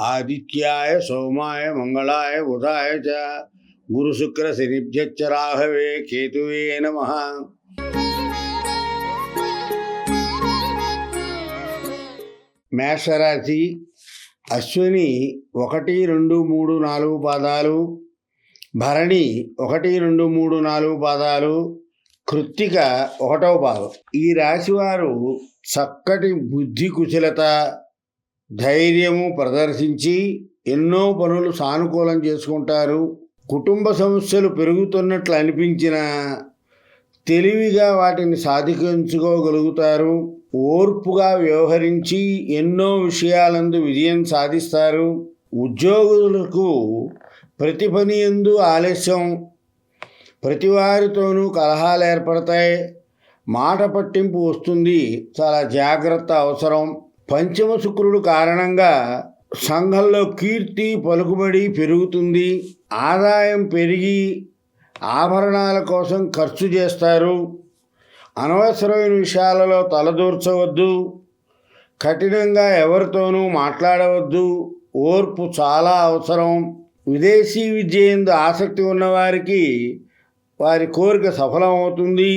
ఆదిత్యాయ సోమాయ మంగళాయ బుధాయ చ గురు శుక్ర శనిభ్యశ్చ రాహవే కేతువే నమః. మేషరాశి అశ్విని 1, 2, 3, 4 పాదాలు, భరణి 1, 2, 3, 4 పాదాలు, కృత్తిక 1వ పాదం. ఈ రాశివారు చక్కటి బుద్ధి కుశలత, ధైర్యము ప్రదర్శించి ఎన్నో పనులు సానుకూలం చేసుకుంటారు. కుటుంబ సమస్యలు పెరుగుతున్నట్లు అనిపించినా తెలివిగా వాటిని సాధించుకోగలుగుతారు. ఓర్పుగా వ్యవహరించి ఎన్నో విషయాలందు విజయం సాధిస్తారు. ఉద్యోగులకు ప్రతి పని యందు ఆలస్యం, ప్రతి వారితోనూ కలహాలు ఏర్పడతాయి. మాట పట్టింపు వస్తుంది, చాలా జాగ్రత్త అవసరం. పంచమ శుక్రుడు కారణంగా సంఘంలో కీర్తి పలుకుబడి పెరుగుతుంది. ఆదాయం పెరిగి ఆభరణాల కోసం ఖర్చు చేస్తారు. అనవసరమైన విషయాలలో తలదూర్చవద్దు. కఠినంగా ఎవరితోనూ మాట్లాడవద్దు. ఓర్పు చాలా అవసరం. విదేశీ విద్య యందు ఆసక్తి ఉన్నవారికి వారి కోరిక సఫలమవుతుంది.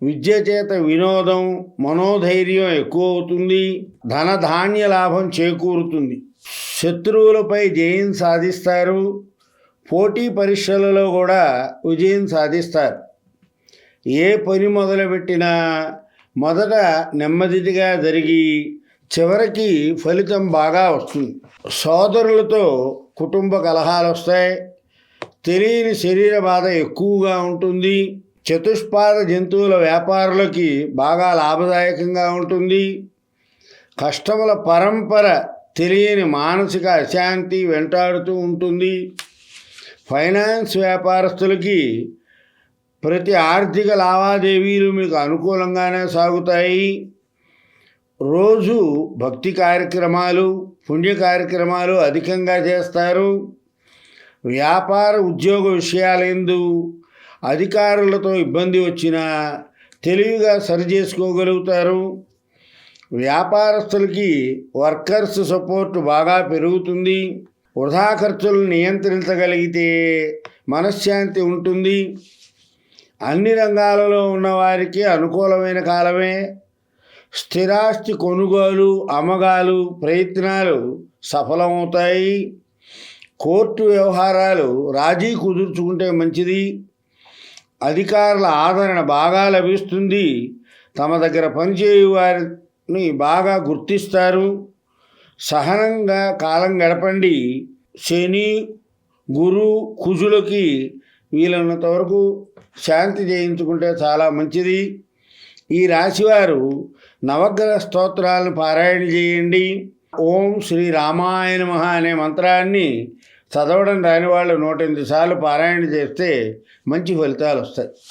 విద్య చేత వినోదం, మనోధైర్యం ఎక్కువ అవుతుంది. ధనధాన్య లాభం చేకూరుతుంది. శత్రువులపై జయం సాధిస్తారు. పోటీ పరీక్షలలో కూడా విజయం సాధిస్తారు. ఏ పని మొదలుపెట్టినా మొదట నెమ్మదిగా జరిగి చివరికి ఫలితం బాగా వస్తుంది. సోదరులతో కుటుంబ కలహాలు వస్తాయి. తెలియని శరీర బాధ ఎక్కువగా ఉంటుంది. చతుష్పాద జంతువుల వ్యాపారులకి బాగా లాభదాయకంగా ఉంటుంది. కష్టముల పరంపర తెలియని మానసిక అశాంతి వెంటాడుతూ ఉంటుంది. ఫైనాన్స్ వ్యాపారస్తులకి ప్రతి ఆర్థిక లావాదేవీలు మీకు అనుకూలంగానే సాగుతాయి. రోజు భక్తి కార్యక్రమాలు, పుణ్య కార్యక్రమాలు అధికంగా చేస్తారు. వ్యాపార ఉద్యోగ విషయాలందు అధికారులతో ఇబ్బంది వచ్చినా తెలివిగా సరిచేసుకోగలుగుతారు. వ్యాపారస్తులకి వర్కర్స్ సపోర్ట్ బాగా పెరుగుతుంది. వృధా ఖర్చులను నియంత్రించగలిగితే మనశ్శాంతి ఉంటుంది. అన్ని రంగాలలో ఉన్నవారికి అనుకూలమైన కాలమే. స్థిరాస్తి కొనుగోలు, అమ్మగాలు ప్రయత్నాలు సఫలమవుతాయి. కోర్టు వ్యవహారాలు రాజీ కుదుర్చుకుంటే మంచిది. అధికారుల ఆదరణ బాగా లభిస్తుంది. తమ దగ్గర పనిచేయు వారిని బాగా గుర్తిస్తారు. సహనంగా కాలం గడపండి. శని, గురు, కుజులకి వీలైనంత వరకు శాంతి చేయించుకుంటే చాలా మంచిది. ఈ రాశివారు నవగ్రహ స్తోత్రాలను పారాయణ చేయండి. ఓం శ్రీ రామాయ నమః అనే మంత్రాన్ని చదవడం రాని వాళ్ళు 108 సార్లు పారాయణ చేస్తే మంచి ఫలితాలు వస్తాయి.